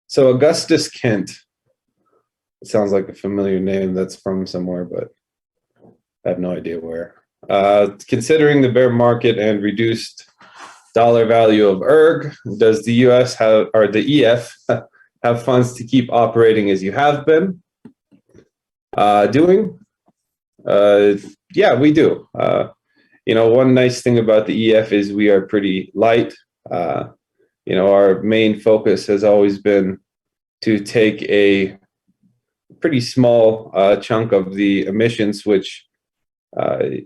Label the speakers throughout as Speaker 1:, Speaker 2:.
Speaker 1: So Augustus Kent, it sounds like a familiar name that's from somewhere, but I have no idea where. Considering the bear market and reduced dollar value of ERG, does the US have, or the EF, have funds to keep operating as you have been doing? Yeah, we do. One nice thing about the EF is we are pretty light. Our main focus has always been to take a pretty small chunk of the emissions, which 4%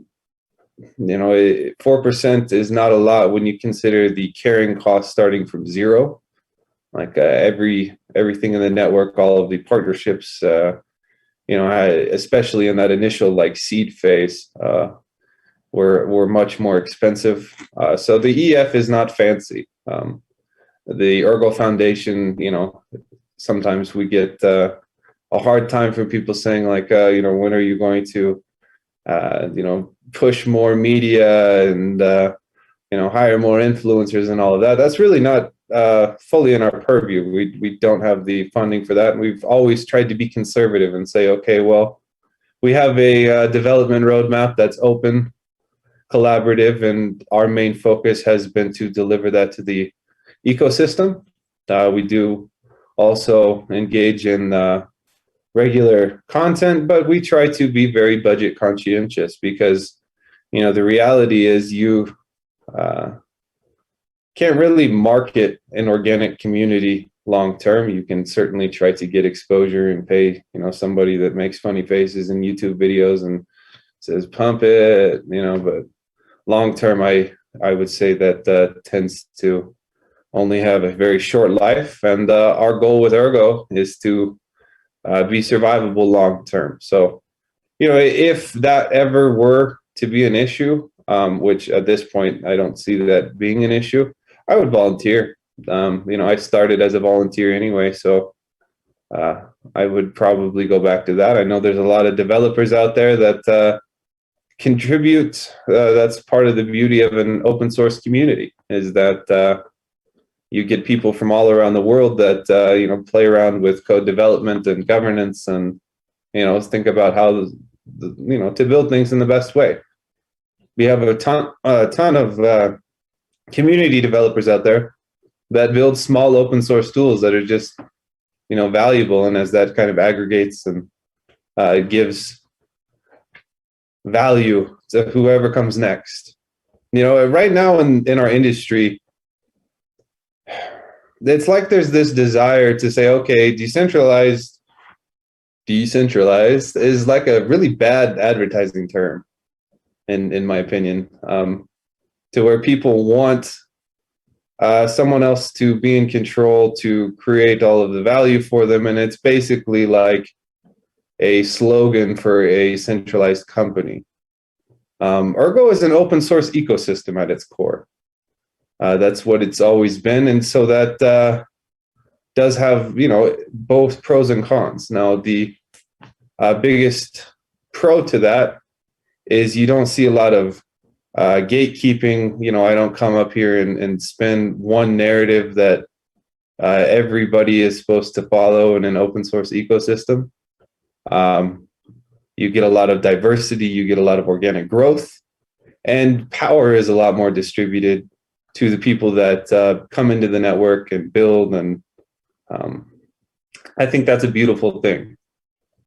Speaker 1: is not a lot when you consider the carrying cost starting from zero. Like everything in the network, all of the partnerships, especially in that initial like seed phase, were much more expensive. So the EF is not fancy. The Ergo Foundation, sometimes we get a hard time from people saying like, when are you going to, push more media and, hire more influencers and all of that. That's really not fully in our purview. We don't have the funding for that. And we've always tried to be conservative and say, okay, well, we have a development roadmap that's open, collaborative, and our main focus has been to deliver that to the ecosystem. We do also engage in regular content, but we try to be very budget conscientious because, the reality is you can't really market an organic community long term. You can certainly try to get exposure and pay, somebody that makes funny faces in YouTube videos and says pump it, but long term, I would say that tends to only have a very short life. And our goal with Ergo is to be survivable long term. So, if that ever were to be an issue, which at this point I don't see that being an issue, I would volunteer. I started as a volunteer anyway, so I would probably go back to that. I know there's a lot of developers out there that contribute. That's part of the beauty of an open source community, is that you get people from all around the world that play around with code development and governance, and think about how to build things in the best way. We have a ton of community developers out there that build small open source tools that are just valuable, and as that kind of aggregates and gives value to whoever comes next. Right now in our industry, it's like there's this desire to say, okay, decentralized is like a really bad advertising term, in my opinion, to where people want someone else to be in control, to create all of the value for them. And it's basically like a slogan for a centralized company. Ergo is an open source ecosystem at its core. That's what it's always been. And so that does have, both pros and cons. Now, the biggest pro to that is you don't see a lot of gatekeeping. I don't come up here and spin one narrative that everybody is supposed to follow in an open source ecosystem. You get a lot of diversity, you get a lot of organic growth, and power is a lot more distributed to the people that come into the network and build. And I think that's a beautiful thing.